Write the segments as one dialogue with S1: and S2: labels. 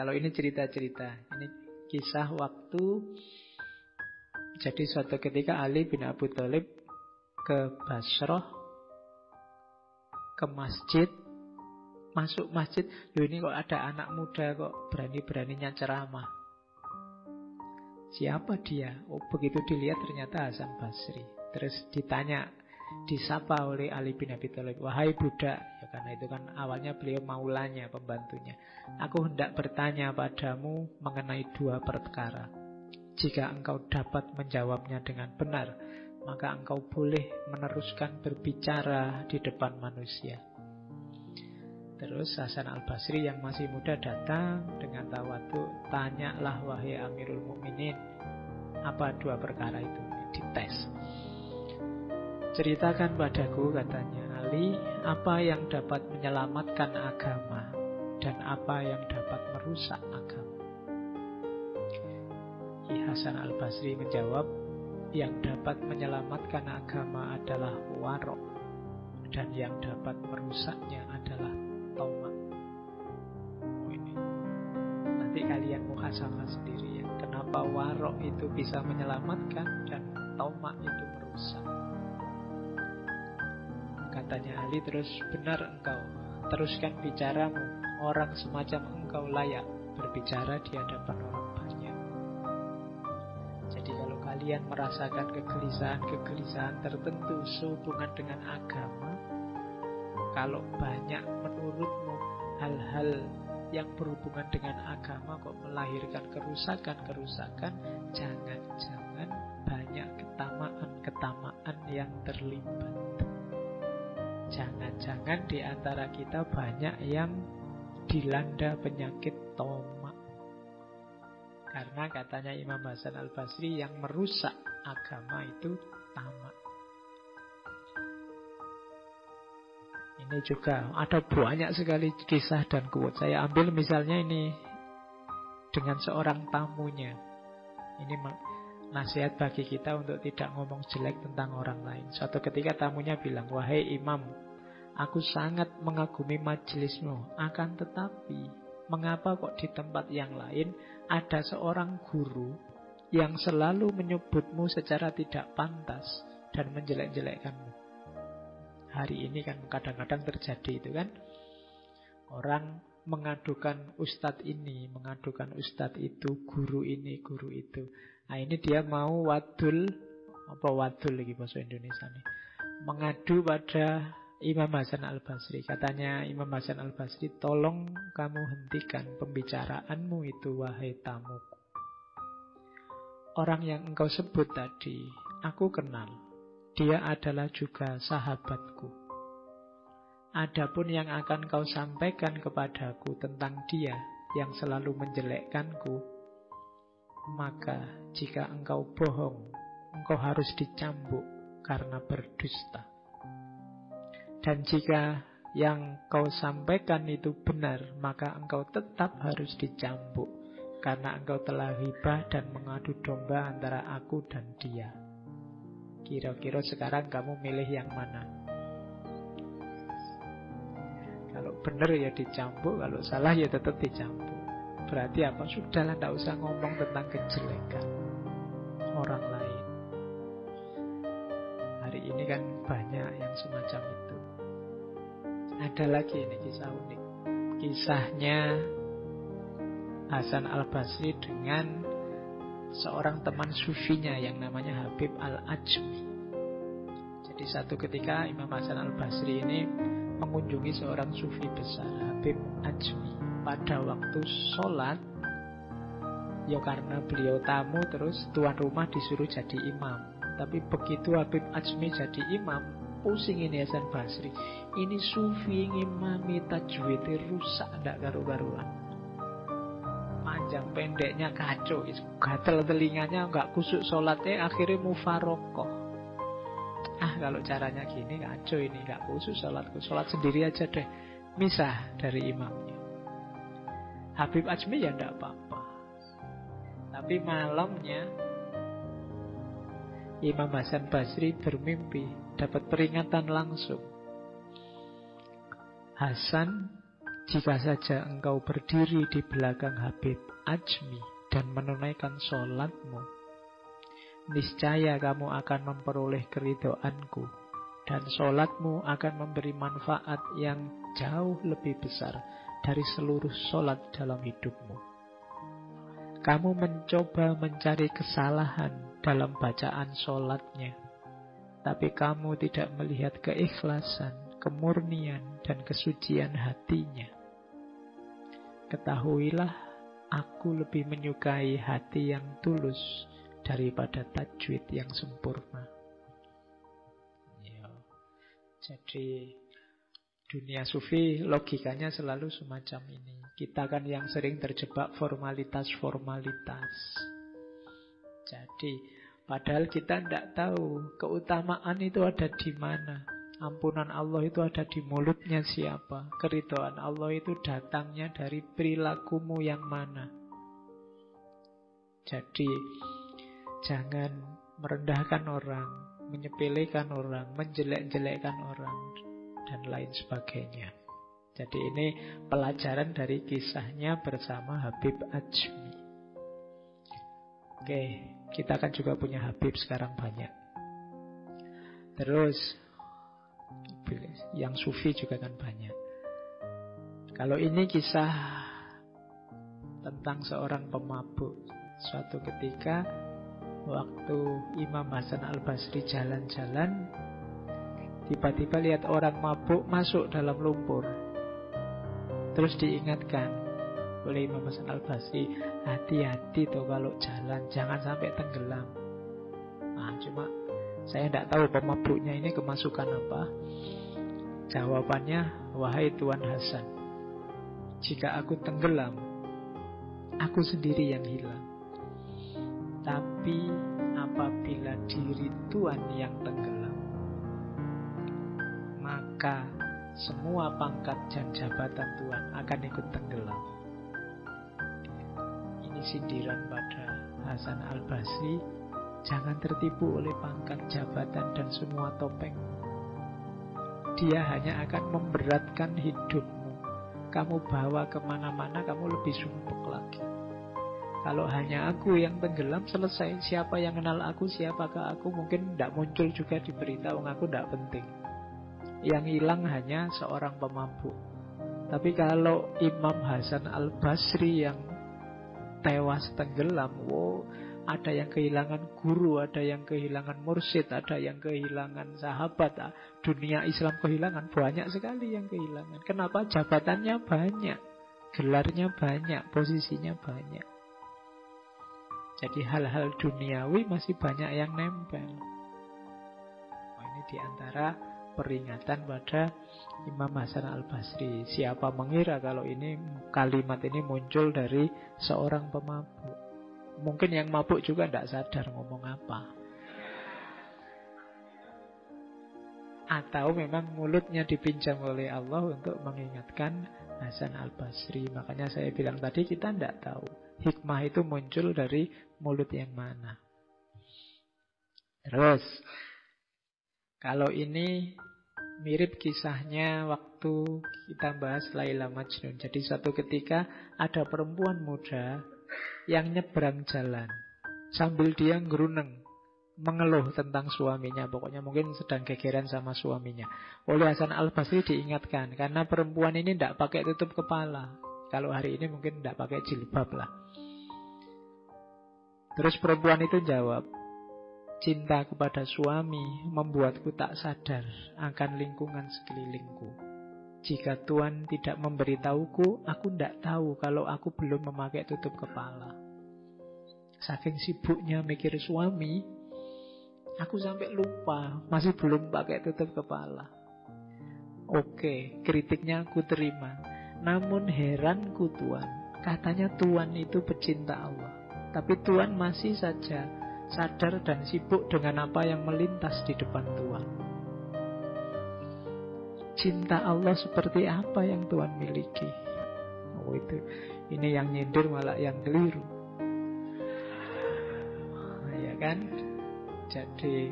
S1: Kalau ini cerita-cerita, ini kisah waktu. Jadi suatu ketika Ali bin Abi Thalib ke Basrah, ke masjid, masuk masjid. Loh, ini kok ada anak muda kok berani-beraninya ceramah. Siapa dia? Oh, begitu dilihat ternyata Hasan Basri. Terus ditanya, disapa oleh Ali bin Abi Thalib, wahai budak, ya karena itu kan awalnya beliau maulanya, pembantunya. Aku hendak bertanya padamu mengenai dua perkara. Jika engkau dapat menjawabnya dengan benar, maka engkau boleh meneruskan berbicara di depan manusia. Terus Hasan al-Basri yang masih muda datang dengan tawadhu, tanyalah wahai Amirul Mukminin, apa dua perkara itu? Dites. Ceritakan padaku, katanya Ali, apa yang dapat menyelamatkan agama dan apa yang dapat merusak agama. Hasan al-Basri menjawab, yang dapat menyelamatkan agama adalah warok, dan yang dapat merusaknya adalah tamak. Ini nanti kalian muhasabah sendiri ya, kenapa warok itu bisa menyelamatkan dan tamak itu merusak. Katanya Ali terus, benar engkau, teruskan bicaramu. Orang semacam engkau layak berbicara di hadapan orang banyak. Jadi kalau kalian merasakan kegelisahan tertentu sehubungan dengan agama, kalau banyak menurutmu hal-hal yang berhubungan dengan agama kok melahirkan kerusakan-kerusakan, jangan-jangan banyak ketamaan yang terlibat. Jangan-jangan di antara kita banyak yang dilanda penyakit tamak. Karena katanya Imam Hasan al-Basri, yang merusak agama itu tamak. Ini juga ada banyak sekali kisah dan quote. Saya ambil misalnya ini dengan seorang tamunya. Ini nasihat bagi kita untuk tidak ngomong jelek tentang orang lain. Suatu ketika tamunya bilang, wahai imam, aku sangat mengagumi majelismu, akan tetapi mengapa kok di tempat yang lain ada seorang guru yang selalu menyebutmu secara tidak pantas dan menjelek-jelekkanmu. Hari ini kan kadang-kadang terjadi itu kan. Orang mengadukan ustadz ini, mengadukan ustadz itu, guru ini, guru itu. Nah ini dia mau wadul, apa wadul lagi bahasa Indonesia nih, mengadu pada Imam Hasan al-Basri. Katanya Imam Hasan al-Basri, tolong kamu hentikan pembicaraanmu itu, wahai tamuku. Orang yang engkau sebut tadi, aku kenal. Dia adalah juga sahabatku. Adapun yang akan kau sampaikan kepadaku tentang dia yang selalu menjelekkanku, maka jika engkau bohong, engkau harus dicambuk karena berdusta. Dan jika yang kau sampaikan itu benar, maka engkau tetap harus dicambuk karena engkau telah ghibah dan mengadu domba antara aku dan dia. Kira-kira sekarang kamu milih yang mana? Kalau benar ya dicambuk, kalau salah ya tetap dicambuk. Berarti apa? Sudahlah, tidak usah ngomong tentang kejelekan orang lain. Hari ini kan banyak yang semacam itu. Ada lagi ini kisah unik. Kisahnya Hasan al-Basri dengan seorang teman sufinya yang namanya Habib al-Ajmi. Jadi satu ketika Imam Hasan al-Basri ini mengunjungi seorang sufi besar, Habib Ajmi. Pada waktu sholat, ya karena beliau tamu, terus tuan rumah disuruh jadi imam. Tapi begitu Habib Ajmi jadi imam, pusing ini Hasan Basri. Ini sufi ngimami tajwidnya rusak, tidak karu-karuan. Panjang pendeknya kacau, gatel telinganya, nggak kusuk sholatnya, akhirnya mufarokoh. Kalau caranya gini kacau ini, nggak kusuk sholatku, sholat sendiri aja deh, misah dari imamnya. Habib Ajmi ya tidak apa-apa. Tapi malamnya Imam Hasan Basri bermimpi dapat peringatan langsung. Hasan, Jika saja engkau berdiri di belakang Habib Ajmi dan menunaikan sholatmu, niscaya kamu akan memperoleh keridhoanku, dan sholatmu akan memberi manfaat yang jauh lebih besar dari seluruh sholat dalam hidupmu. Kamu mencoba mencari kesalahan dalam bacaan sholatnya, tapi kamu tidak melihat keikhlasan, kemurnian, dan kesucian hatinya. Ketahuilah, aku lebih menyukai hati yang tulus daripada tajwid yang sempurna. Ya. Jadi dunia sufi logikanya selalu semacam ini. Kita kan yang sering terjebak formalitas-formalitas. Jadi padahal kita tidak tahu keutamaan itu ada di mana. Ampunan Allah itu ada di mulutnya siapa. Keridhaan Allah itu datangnya dari perilakumu yang mana. Jadi jangan merendahkan orang, menyepelekan orang, menjelek-jelekkan orang, dan lain sebagainya. Jadi ini pelajaran dari kisahnya bersama Habib Ajmi. Oke, kita kan juga punya Habib sekarang banyak. Terus yang sufi juga kan banyak. Kalau ini kisah tentang seorang pemabuk. Suatu ketika waktu Imam Hasan Al-Basri jalan-jalan, tiba-tiba lihat orang mabuk masuk dalam lumpur. Terus diingatkan oleh Imam Hasan Al-Basri, hati-hati tuh kalau jalan, jangan sampai tenggelam. Cuma saya tidak tahu pemabuknya ini kemasukan apa. Jawabannya, wahai Tuan Hasan, jika aku tenggelam, aku sendiri yang hilang. Tapi apabila diri Tuan yang tenggelam, maka semua pangkat dan jabatan Tuan akan ikut tenggelam. Ini sindiran pada Hasan Al-Basri. Jangan tertipu oleh pangkat, jabatan, dan semua topeng. Dia hanya akan memberatkan hidupmu. Kamu bawa kemana-mana, kamu lebih sumpek lagi. Kalau hanya aku yang tenggelam, selesai. Siapa yang kenal aku, siapakah aku, mungkin tidak muncul juga di berita. Aku tidak penting. Yang hilang hanya seorang pemabuk. Tapi kalau Imam Hasan Al-Basri yang tewas tenggelam, ada yang kehilangan guru, ada yang kehilangan mursyid, ada yang kehilangan sahabat, dunia Islam kehilangan, banyak sekali yang kehilangan. Kenapa? Jabatannya banyak, gelarnya banyak, posisinya banyak. Jadi hal-hal duniawi masih banyak yang nempel. Ini diantara peringatan pada Imam Hasan Al-Basri. Siapa mengira kalau ini kalimat ini muncul dari seorang pemabuk. Mungkin yang mabuk juga tidak sadar ngomong apa. Atau memang mulutnya dipinjam oleh Allah untuk mengingatkan Hasan Al-Basri. Makanya saya bilang tadi, kita tidak tahu hikmah itu muncul dari mulut yang mana. Terus kalau ini mirip kisahnya waktu kita bahas Laila Majnun. Jadi suatu ketika ada perempuan muda yang nyebrang jalan sambil dia ngeruneng, mengeluh tentang suaminya. Pokoknya mungkin sedang gegeran sama suaminya. Oleh Hasan Al-Basri diingatkan, karena perempuan ini tidak pakai tutup kepala. Kalau hari ini mungkin tidak pakai jilbab lah. Terus perempuan itu jawab, cinta kepada suami membuatku tak sadar akan lingkungan sekelilingku. Jika Tuhan tidak memberitahuku, aku tidak tahu kalau aku belum memakai tutup kepala. Saking sibuknya mikir suami, aku sampai lupa masih belum pakai tutup kepala. Oke, kritiknya aku terima. Namun heranku Tuhan, katanya Tuhan itu pecinta Allah, tapi Tuhan masih saja sadar dan sibuk dengan apa yang melintas di depan Tuhan. Cinta Allah seperti apa yang Tuhan miliki? Ini yang nyindir malah yang keliru. Ya kan? Jadi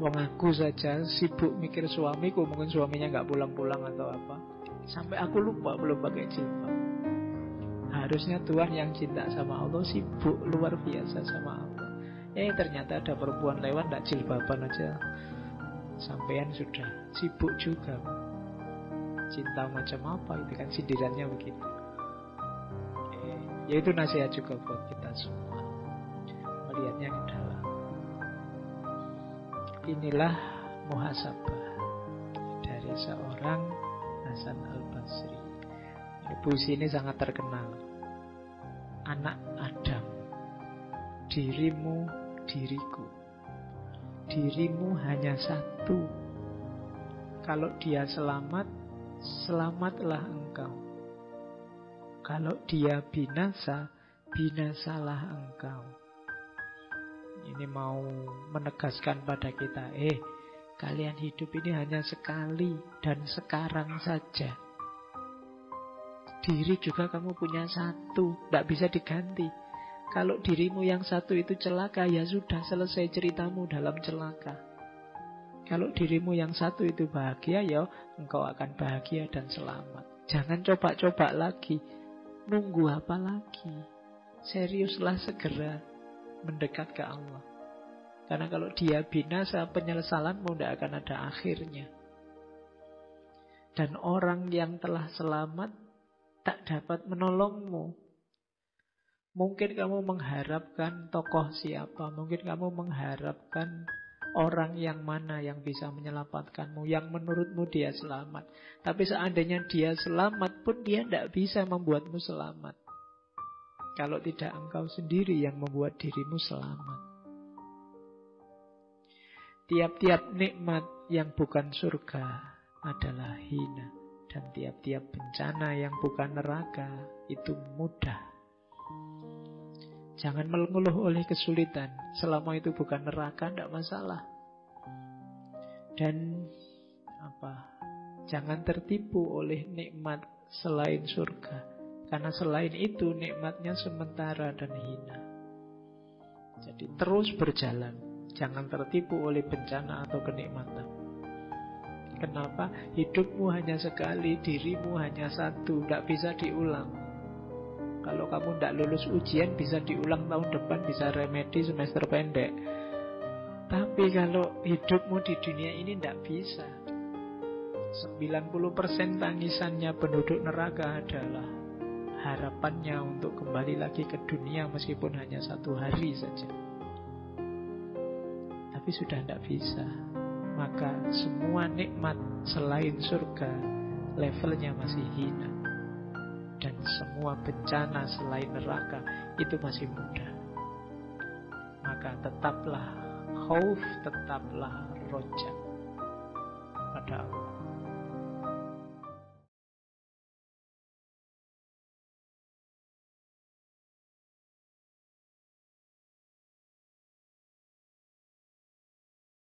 S1: wong aku saja sibuk mikir suamiku, mungkin suaminya nggak pulang-pulang atau apa. Sampai aku lupa belum pakai jilbab. Harusnya Tuhan yang cinta sama Allah sibuk luar biasa sama Allah. Ternyata ada perempuan lewat nggak jilbaban aja, sampean sudah sibuk juga. Cinta macam apa itu kan, sindirannya begitu. Ya itu nasihat juga buat kita semua, melihatnya ke dalam. Inilah muhasabah dari seorang Hasan Al-Basri. Puisi ini sangat terkenal. Anak Adam, dirimu, diriku. Dirimu hanya satu. Kalau dia selamat, selamatlah engkau. Kalau dia binasa, binasalah engkau. Ini mau menegaskan pada kita, kalian hidup ini hanya sekali dan sekarang saja. Diri juga kamu punya satu, tidak bisa diganti. Kalau dirimu yang satu itu celaka, ya sudah selesai ceritamu dalam celaka. Kalau dirimu yang satu itu bahagia, ya engkau akan bahagia dan selamat. Jangan coba-coba lagi. Nunggu apa lagi? Seriuslah segera mendekat ke Allah. Karena kalau dia binasa, penyesalanmu tidak akan ada akhirnya. Dan orang yang telah selamat tak dapat menolongmu. Mungkin kamu mengharapkan tokoh siapa, mungkin kamu mengharapkan orang yang mana yang bisa menyelamatkanmu, yang menurutmu dia selamat. Tapi seandainya dia selamat pun, dia tidak bisa membuatmu selamat. Kalau tidak engkau sendiri yang membuat dirimu selamat. Tiap-tiap nikmat yang bukan surga adalah hina. Dan tiap-tiap bencana yang bukan neraka itu mudah. Jangan mengeluh oleh kesulitan. Selama itu bukan neraka, tidak masalah. Dan jangan tertipu oleh nikmat selain surga. Karena selain itu nikmatnya sementara dan hina. Jadi terus berjalan. Jangan tertipu oleh bencana atau kenikmatan. Kenapa? Hidupmu hanya sekali, dirimu hanya satu, tidak bisa diulang. Kalau kamu tidak lulus ujian, bisa diulang tahun depan, bisa remedi semester pendek. Tapi kalau hidupmu di dunia ini tidak bisa. 90% tangisannya penduduk neraka adalah harapannya untuk kembali lagi ke dunia meskipun hanya 1 hari saja. Tapi sudah tidak bisa. Maka semua nikmat selain surga levelnya masih hina. Dan semua bencana selain neraka itu masih mudah. Maka tetaplah khauf, tetaplah roja pada Allah.